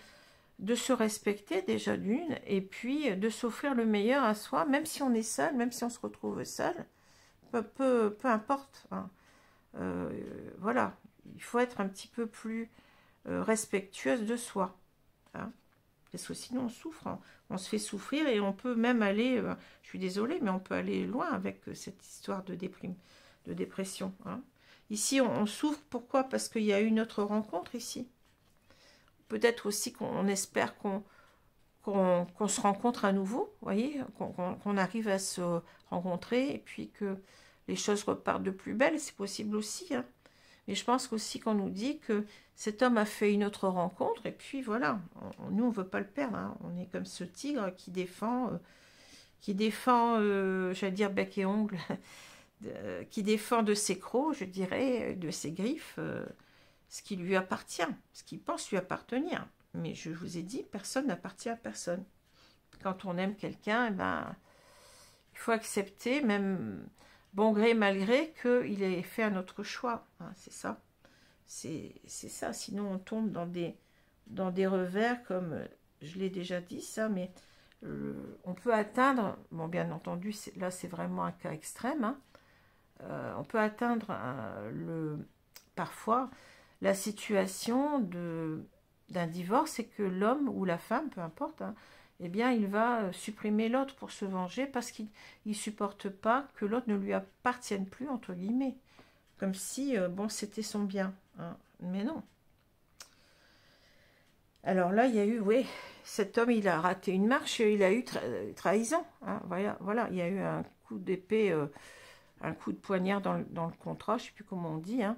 se respecter déjà d'une, et puis de s'offrir le meilleur à soi, même si on est seul, même si on se retrouve seul, peu importe. Hein. Voilà, il faut être un petit peu plus respectueuse de soi. Hein. Parce que sinon on souffre, hein. On se fait souffrir et on peut même aller, je suis désolée, mais on peut aller loin avec cette histoire de dépression. Hein. Ici, on souffre, pourquoi? Parce qu'il y a eu une autre rencontre ici. Peut-être aussi qu'on espère qu'on se rencontre à nouveau, voyez, qu'on arrive à se rencontrer et puis que les choses repartent de plus belle, c'est possible aussi. Hein. Mais je pense aussi qu'on nous dit que cet homme a fait une autre rencontre et puis voilà, nous on ne veut pas le perdre. Hein. On est comme ce tigre qui défend, j'allais dire bec et ongle, qui défend de ses crocs, je dirais, de ses griffes, ce qui lui appartient, ce qu'il pense lui appartenir. Mais je vous ai dit, personne n'appartient à personne. Quand on aime quelqu'un, eh ben, il faut accepter, même bon gré, mal gré, qu'il ait fait un autre choix. Hein, c'est ça. C'est ça. Sinon, on tombe dans des revers, comme je l'ai déjà dit, ça, mais on peut atteindre, bon, bien entendu, là, c'est vraiment un cas extrême, hein, on peut atteindre parfois la situation d'un divorce et que l'homme ou la femme, peu importe, hein, eh bien, il va supprimer l'autre pour se venger parce qu'il ne supporte pas que l'autre ne lui appartienne plus, entre guillemets. Comme si, bon, c'était son bien. Hein. Mais non. Alors là, il y a eu, oui, cet homme, il a raté une marche, il a eu trahison. Hein, voilà, il y a eu un coup d'épée, un coup de poignard dans le contrat, je ne sais plus comment on dit. Hein.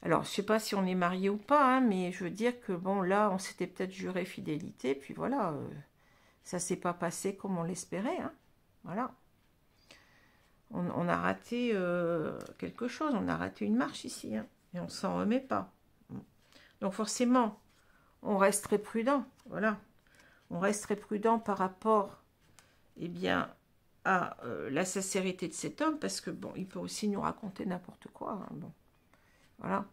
Alors, je ne sais pas si on est marié ou pas, hein, mais je veux dire que, bon, là, on s'était peut-être juré fidélité, puis voilà, ça ne s'est pas passé comme on l'espérait. Hein, voilà. On a raté quelque chose, on a raté une marche ici, hein, et on ne s'en remet pas. Donc, forcément, on reste très prudent, voilà. On reste très prudent par rapport, eh bien, à la sincérité de cet homme, parce que, bon, il peut aussi nous raconter n'importe quoi, hein, bon. Voilà.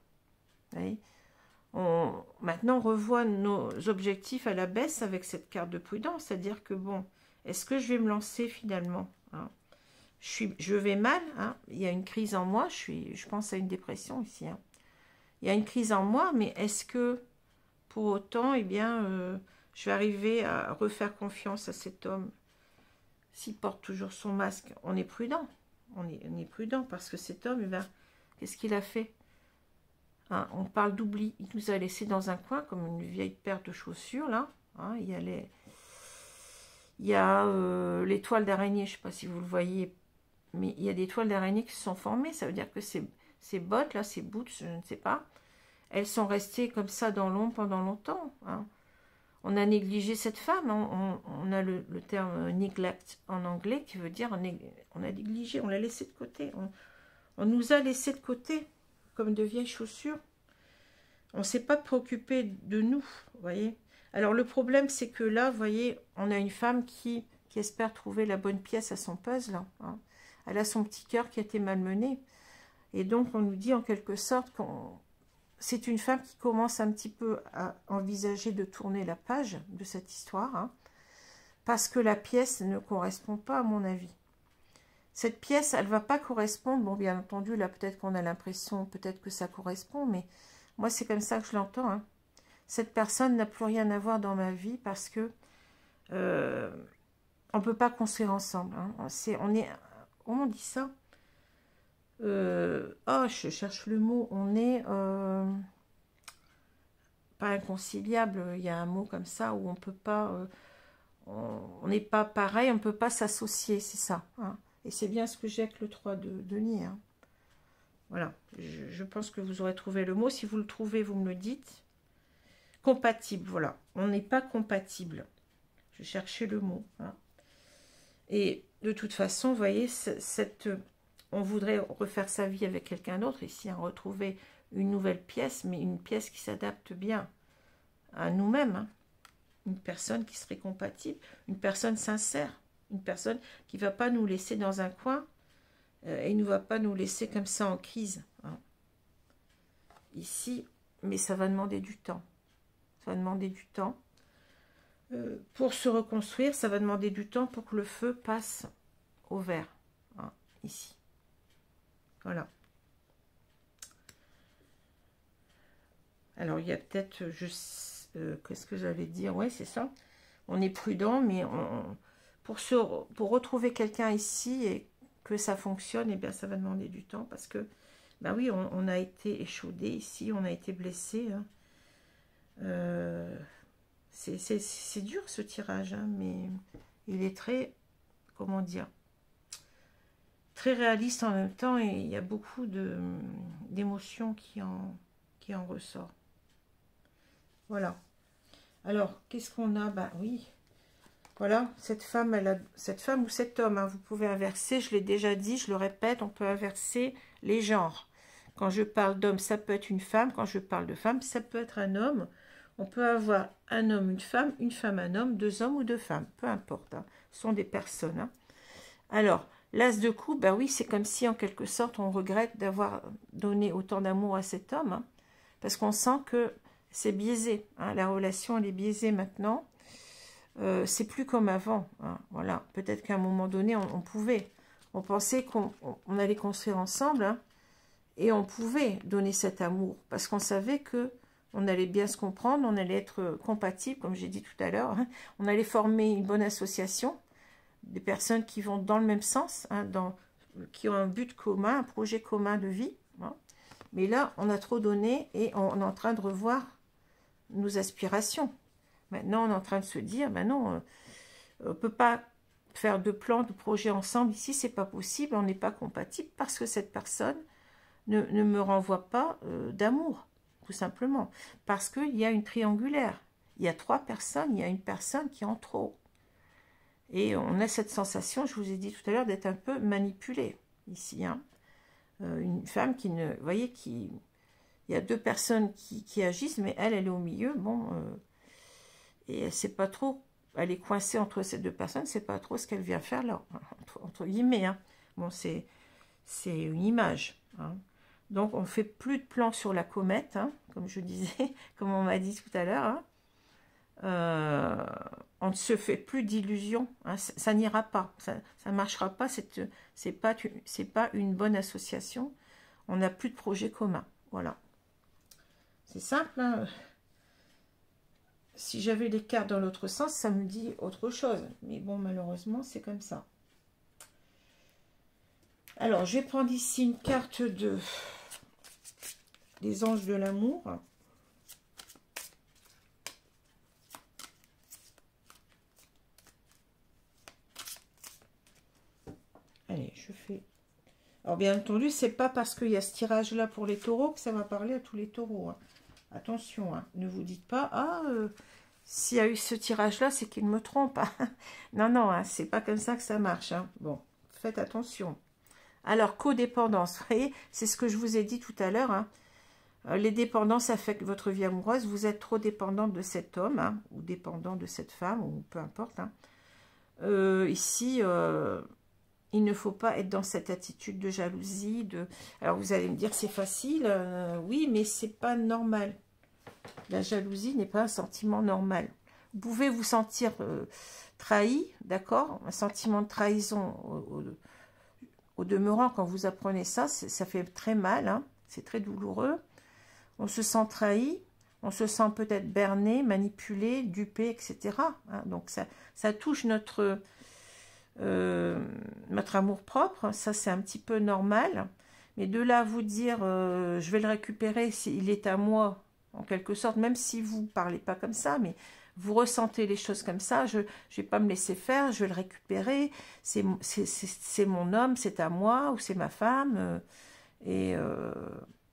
Maintenant, on revoit nos objectifs à la baisse avec cette carte de prudence, c'est-à-dire que, bon, est-ce que je vais me lancer finalement, hein? Je vais mal, hein? Il y a une crise en moi, je pense à une dépression ici. Hein? Il y a une crise en moi, mais est-ce que, pour autant, eh bien, je vais arriver à refaire confiance à cet homme? S'il porte toujours son masque, on est prudent. On est prudent parce que cet homme, eh bien, qu'est-ce qu'il a fait? Hein, on parle d'oubli. Il nous a laissé dans un coin comme une vieille paire de chaussures, là. Hein, il y a les toiles d'araignée, je ne sais pas si vous le voyez, mais il y a des toiles d'araignée qui se sont formées. Ça veut dire que ces bottes, là, ces boots, je ne sais pas, elles sont restées comme ça dans l'ombre pendant longtemps. Hein. On a négligé cette femme. Hein. On a le terme neglect en anglais qui veut dire on a négligé, on l'a laissé de côté. On nous a laissé de côté comme de vieilles chaussures. On ne s'est pas préoccupé de nous, vous voyez. Alors le problème, c'est que là, vous voyez, on a une femme qui espère trouver la bonne pièce à son puzzle. Hein. Elle a son petit cœur qui a été malmené. Et donc, on nous dit en quelque sorte qu'on... C'est une femme qui commence un petit peu à envisager de tourner la page de cette histoire, hein, parce que la pièce ne correspond pas à mon avis. Cette pièce, elle ne va pas correspondre. Bon, bien entendu, là, peut-être qu'on a l'impression, peut-être que ça correspond, mais moi, c'est comme ça que je l'entends. Hein. Cette personne n'a plus rien à voir dans ma vie parce que on ne peut pas construire ensemble. Hein. Comment on dit ça? Oh, je cherche le mot. On est pas inconciliable. Il y a un mot comme ça où on peut pas... on n'est pas pareil, on ne peut pas s'associer, c'est ça. Hein. Et c'est bien ce que j'ai avec le 3 de Denis. Hein. Voilà, je pense que vous aurez trouvé le mot. Si vous le trouvez, vous me le dites. Compatible, voilà. On n'est pas compatible. Je cherchais le mot. Hein. Et de toute façon, vous voyez, on voudrait refaire sa vie avec quelqu'un d'autre. Ici, on retrouver une nouvelle pièce, mais une pièce qui s'adapte bien à nous-mêmes. Hein. Une personne qui serait compatible, une personne sincère, une personne qui ne va pas nous laisser dans un coin et ne va pas nous laisser comme ça en crise. Hein. Ici, mais ça va demander du temps. Ça va demander du temps. Pour se reconstruire, ça va demander du temps pour que le feu passe au vert. Hein, ici. Voilà. Alors, il y a peut-être... qu'est-ce que j'allais dire? Oui, c'est ça. On est prudent, mais pour retrouver quelqu'un ici et que ça fonctionne, eh bien, ça va demander du temps parce que, ben oui, on a été échaudé ici, on a été blessé. Hein. C'est dur ce tirage, hein, mais il est très, comment dire, très réaliste en même temps et il y a beaucoup d'émotions qui en ressort. Voilà. Alors, qu'est-ce qu'on a? Ben oui. Voilà, cette femme ou cet homme, hein, vous pouvez inverser, je l'ai déjà dit, je le répète, on peut inverser les genres. Quand je parle d'homme, ça peut être une femme. Quand je parle de femme, ça peut être un homme. On peut avoir un homme, une femme, un homme, 2 hommes ou 2 femmes. Peu importe, hein, ce sont des personnes. Hein. Alors, l'as de coupe, ben oui, c'est comme si en quelque sorte on regrette d'avoir donné autant d'amour à cet homme. Hein, parce qu'on sent que c'est biaisé. Hein, la relation, elle est biaisée maintenant. C'est plus comme avant. Hein, voilà. Peut-être qu'à un moment donné, on pouvait. On pensait qu'on allait construire ensemble. Hein, et on pouvait donner cet amour. Parce qu'on savait que on allait bien se comprendre. On allait être compatibles, comme j'ai dit tout à l'heure. Hein, on allait former une bonne association. Des personnes qui vont dans le même sens. Hein, qui ont un but commun, un projet commun de vie. Hein. Mais là, on a trop donné. Et on est en train de revoir nos aspirations. Maintenant, on est en train de se dire, ben non, on ne peut pas faire de plans, de projets ensemble. Ici, c'est pas possible, on n'est pas compatible parce que cette personne ne me renvoie pas d'amour, tout simplement. Parce qu'il y a une triangulaire. Il y a 3 personnes, il y a une personne qui est en trop. Et on a cette sensation, je vous ai dit tout à l'heure, d'être un peu manipulé ici. Hein. Une femme qui ne... Vous voyez, il y a 2 personnes qui agissent, mais elle est au milieu. Bon, et elle ne sait pas trop... Elle est coincée entre ces 2 personnes, c'est pas trop ce qu'elle vient faire là, entre guillemets. Hein. Bon, c'est une image. Hein. Donc, on ne fait plus de plans sur la comète, hein, comme je disais, comme on m'a dit tout à l'heure. Hein. On ne se fait plus d'illusions. Hein. Ça n'ira pas, ça ne marchera pas. C'est pas une bonne association. On n'a plus de projet commun. Voilà. C'est simple. Hein. Si j'avais les cartes dans l'autre sens, ça me dit autre chose. Mais bon, malheureusement, c'est comme ça. Alors, je vais prendre ici une carte des anges de l'amour. Allez, je fais... Alors, bien entendu, c'est pas parce qu'il y a ce tirage-là pour les taureaux que ça va parler à tous les taureaux. Hein. Attention, hein. Ne vous dites pas, ah, s'il y a eu ce tirage-là, c'est qu'il me trompe. Hein. Non, non, hein, c'est pas comme ça que ça marche. Hein. Bon, faites attention. Alors, codépendance, vous voyez, c'est ce que je vous ai dit tout à l'heure. Hein. Les dépendances affectent votre vie amoureuse. Vous êtes trop dépendante de cet homme, hein, ou dépendant de cette femme, ou peu importe. Hein. Ici... il ne faut pas être dans cette attitude de jalousie. Alors vous allez me dire c'est facile. Oui, mais c'est pas normal. La jalousie n'est pas un sentiment normal. Vous pouvez vous sentir trahi, d'accord? Un sentiment de trahison au demeurant, quand vous apprenez ça, ça fait très mal. Hein, c'est très douloureux. On se sent trahi. On se sent peut-être berné, manipulé, dupé, etc. Hein, donc ça touche notre amour-propre, ça c'est un petit peu normal, mais de là à vous dire je vais le récupérer s'il est à moi, en quelque sorte, même si vous ne parlez pas comme ça, mais vous ressentez les choses comme ça, je ne vais pas me laisser faire, je vais le récupérer, c'est mon homme, c'est à moi, ou c'est ma femme, et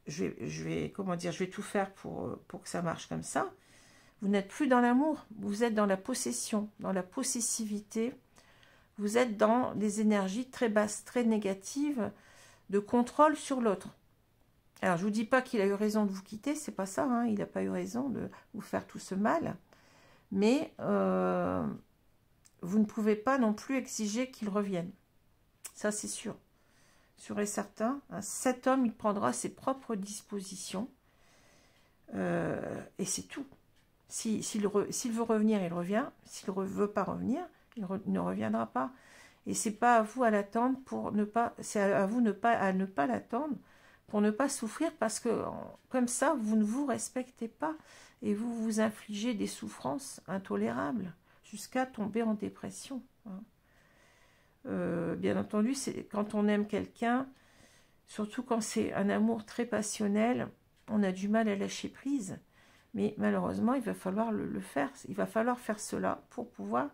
je vais, comment dire, je vais tout faire pour que ça marche comme ça. Vous n'êtes plus dans l'amour, vous êtes dans la possession, dans la possessivité. Vous êtes dans des énergies très basses, très négatives, de contrôle sur l'autre. Alors, je ne vous dis pas qu'il a eu raison de vous quitter, c'est pas ça, hein, il n'a pas eu raison de vous faire tout ce mal, mais vous ne pouvez pas non plus exiger qu'il revienne. Ça, c'est sûr. Sûr et certain. Hein, cet homme, il prendra ses propres dispositions, et c'est tout. S'il veut revenir, il revient. S'il ne veut pas revenir, il ne reviendra pas. Et c'est pas à vous à l'attendre pour ne pas... C'est à vous à ne pas l'attendre pour ne pas souffrir, parce que comme ça, vous ne vous respectez pas et vous vous infligez des souffrances intolérables jusqu'à tomber en dépression. Hein. Bien entendu, c'est quand on aime quelqu'un, surtout quand c'est un amour très passionnel, on a du mal à lâcher prise. Mais malheureusement, il va falloir le faire. Il va falloir faire cela pour pouvoir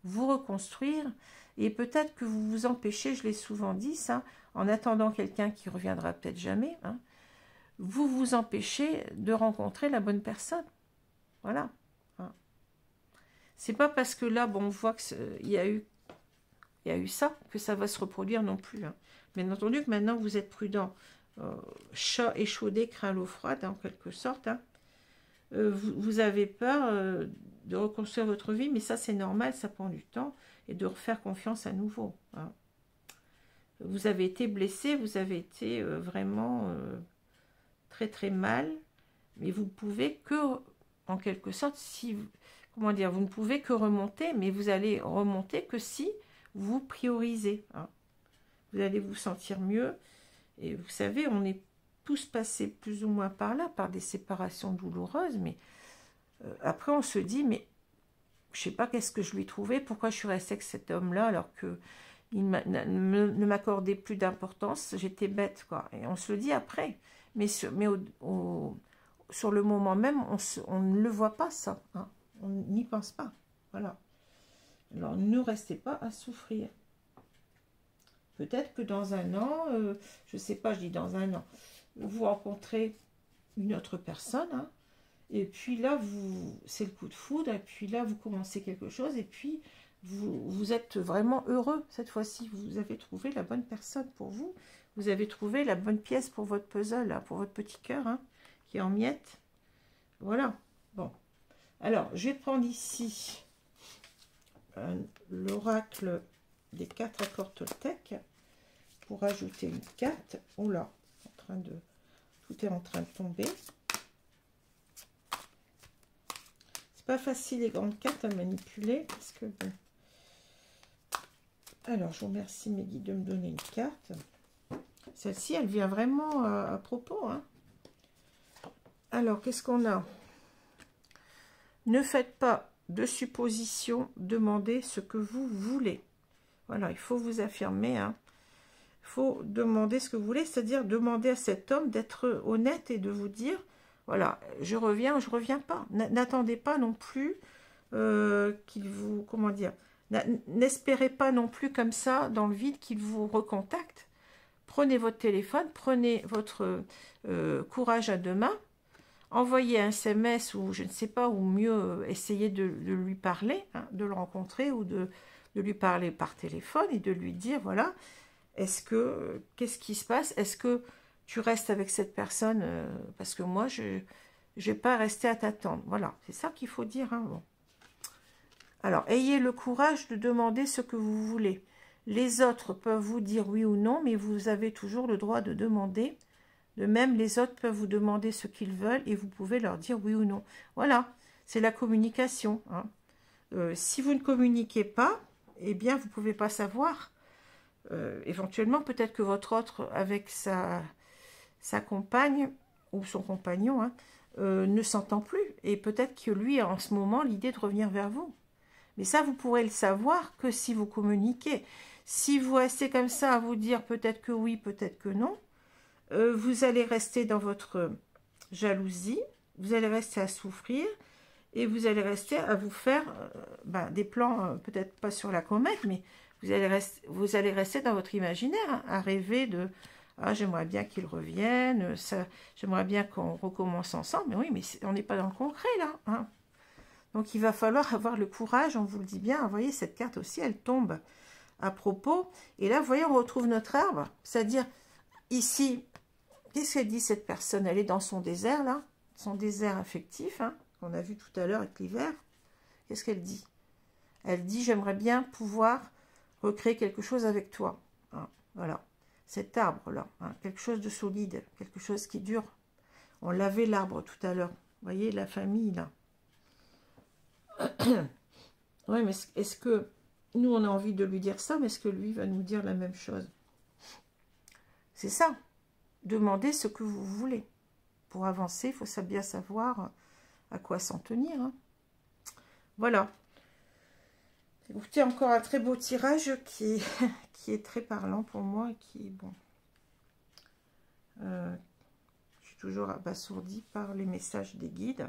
vous reconstruire, et peut-être que vous vous empêchez, je l'ai souvent dit ça, en attendant quelqu'un qui reviendra peut-être jamais, hein, vous vous empêchez de rencontrer la bonne personne. Voilà. Hein. C'est pas parce que là, bon, on voit qu'il y a eu ça, que ça va se reproduire non plus. Hein. Bien entendu que maintenant vous êtes prudent. Chat échaudé craint l'eau froide, en quelque sorte. Hein. Vous avez peur de reconstruire votre vie, mais ça c'est normal, ça prend du temps, et de refaire confiance à nouveau. Hein. Vous avez été blessé, vous avez été vraiment très très mal, mais vous pouvez que, en quelque sorte, comment dire, vous ne pouvez que remonter, mais vous allez remonter que si vous priorisez. Hein. Vous allez vous sentir mieux, et vous savez, on est tous passés plus ou moins par là, par des séparations douloureuses, mais après on se dit, mais je sais pas qu'est-ce que je lui trouvais, pourquoi je suis restée avec cet homme-là alors que il ne m'accordait plus d'importance, j'étais bête, quoi. Et on se le dit après, mais sur le moment même, on ne le voit pas, ça. Hein. On n'y pense pas. Voilà. Alors, ne restez pas à souffrir. Peut-être que dans un an, je ne sais pas, je dis dans un an, vous rencontrez une autre personne, hein, et puis là, c'est le coup de foudre, et puis là, vous commencez quelque chose, et puis vous êtes vraiment heureux cette fois-ci. Vous avez trouvé la bonne personne pour vous. Vous avez trouvé la bonne pièce pour votre puzzle, là, pour votre petit cœur, hein, qui est en miettes. Voilà. Bon. Alors, je vais prendre ici l'oracle des 4 accords Toltec pour ajouter une carte. Oh là, tout est en train de tomber. C'est pas facile les grandes cartes à manipuler parce que bon. Alors, je vous remercie mes guides de me donner une carte. Celle-ci, elle vient vraiment à propos, hein. Alors, qu'est-ce qu'on a? Ne faites pas de suppositions, demandez ce que vous voulez. Voilà, il faut vous affirmer, hein. Il faut demander ce que vous voulez, c'est-à-dire demander à cet homme d'être honnête et de vous dire, voilà, je reviens ou je reviens pas. N'attendez pas non plus qu'il vous, comment dire, n'espérez pas non plus comme ça dans le vide qu'il vous recontacte. Prenez votre téléphone, prenez votre courage à deux mains, envoyez un SMS ou je ne sais pas, ou mieux, essayez de lui parler, hein, de le rencontrer ou de lui parler par téléphone et de lui dire, voilà, qu'est-ce qui se passe? Est-ce que tu restes avec cette personne? Parce que moi, je n'ai pas resté à t'attendre. Voilà, c'est ça qu'il faut dire, hein, bon. Alors, ayez le courage de demander ce que vous voulez. Les autres peuvent vous dire oui ou non, mais vous avez toujours le droit de demander. De même, les autres peuvent vous demander ce qu'ils veulent et vous pouvez leur dire oui ou non. Voilà, c'est la communication, hein. Si vous ne communiquez pas, eh bien, vous ne pouvez pas savoir. Éventuellement, peut-être que votre autre, avec sa compagne ou son compagnon, hein, ne s'entend plus. Et peut-être que lui a en ce moment l'idée de revenir vers vous. Mais ça, vous pourrez le savoir que si vous communiquez. Si vous restez comme ça à vous dire peut-être que oui, peut-être que non, vous allez rester dans votre jalousie, vous allez rester à souffrir et vous allez rester à vous faire des plans, peut-être pas sur la comète, mais vous allez rester dans votre imaginaire, hein, à rêver de « Ah, j'aimerais bien qu'il revienne, j'aimerais bien qu'on recommence ensemble. » Mais oui, mais on n'est pas dans le concret, là, hein. Donc, il va falloir avoir le courage, on vous le dit bien. Vous voyez, cette carte aussi, elle tombe à propos. Et là, vous voyez, on retrouve notre arbre. C'est-à-dire, ici, qu'est-ce qu'elle dit, cette personne? Elle est dans son désert, là. Son désert affectif, hein, qu'on a vu tout à l'heure avec l'hiver. Qu'est-ce qu'elle dit? Elle dit, j'aimerais bien pouvoir recréer quelque chose avec toi. Hein, voilà. Cet arbre-là, hein, quelque chose de solide, quelque chose qui dure. On lavait l'arbre tout à l'heure. Vous voyez, la famille, là. Oui, mais est-ce que nous, on a envie de lui dire ça, mais est-ce que lui va nous dire la même chose? C'est ça. Demandez ce que vous voulez. Pour avancer, il faut bien savoir à quoi s'en tenir, hein. Voilà. Écoutez, encore un très beau tirage qui est très parlant pour moi et qui est bon. Je suis toujours abasourdie par les messages des guides.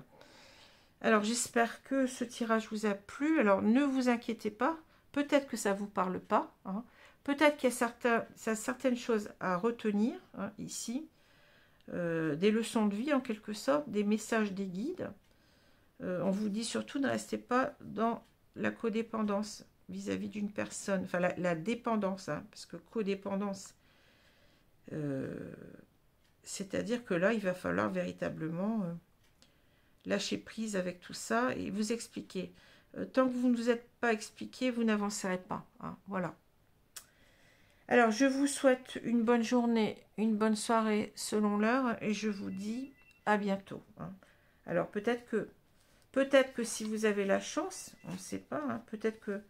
Alors, j'espère que ce tirage vous a plu. Alors, ne vous inquiétez pas. Peut-être que ça ne vous parle pas, hein. Peut-être qu'il y a certaines choses à retenir, hein, ici. Des leçons de vie, en quelque sorte. Des messages des guides. On vous dit surtout, ne restez pas dans la codépendance vis-à-vis d'une personne. Enfin, la dépendance, hein, parce que codépendance, c'est-à-dire que là, il va falloir véritablement... lâcher prise avec tout ça et vous expliquer. Tant que vous ne vous êtes pas expliqué, vous n'avancerez pas, hein, voilà. Alors, je vous souhaite une bonne journée, une bonne soirée selon l'heure et je vous dis à bientôt, hein. Alors, peut-être que si vous avez la chance, on ne sait pas, hein, peut-être que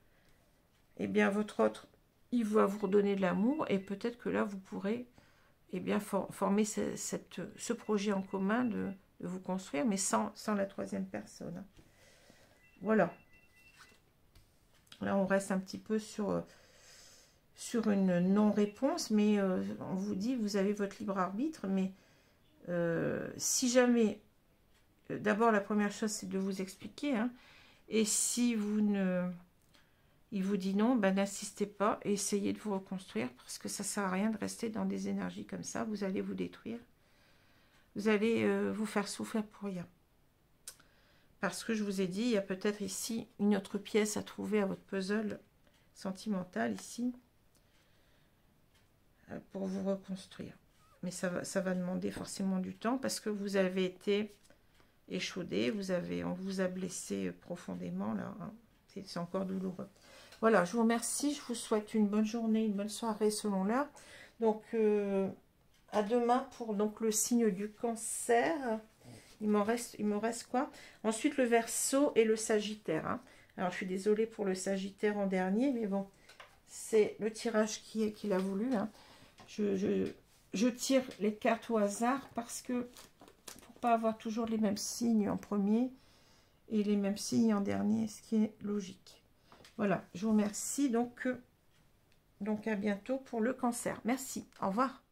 eh bien, votre autre, il va vous redonner de l'amour et peut-être que là, vous pourrez eh bien, former ce projet en commun de vous construire, mais sans la troisième personne. Voilà. Là, on reste un petit peu sur une non-réponse, mais on vous dit, vous avez votre libre arbitre, mais si jamais, d'abord, la première chose, c'est de vous expliquer, hein, Et si vous ne... il vous dit non, ben n'insistez pas et essayez de vous reconstruire parce que ça ne sert à rien de rester dans des énergies comme ça. Vous allez vous détruire. Vous allez vous faire souffrir pour rien. Parce que je vous ai dit, il y a peut-être ici une autre pièce à trouver à votre puzzle sentimental ici pour vous reconstruire. Mais ça va demander forcément du temps parce que vous avez été échaudé, on vous a blessé profondément là. Hein. C'est encore douloureux. Voilà, je vous remercie, je vous souhaite une bonne journée, une bonne soirée selon l'heure. Donc, à demain pour donc, le signe du Cancer. Il me reste quoi? Ensuite, le Verseau et le Sagittaire. Hein. Alors, je suis désolée pour le Sagittaire en dernier, mais bon, c'est le tirage qu'il a voulu. Hein. Je tire les cartes au hasard parce que pour pas avoir toujours les mêmes signes en premier et les mêmes signes en dernier, ce qui est logique. Voilà, je vous remercie. Donc à bientôt pour le Cancer. Merci, au revoir.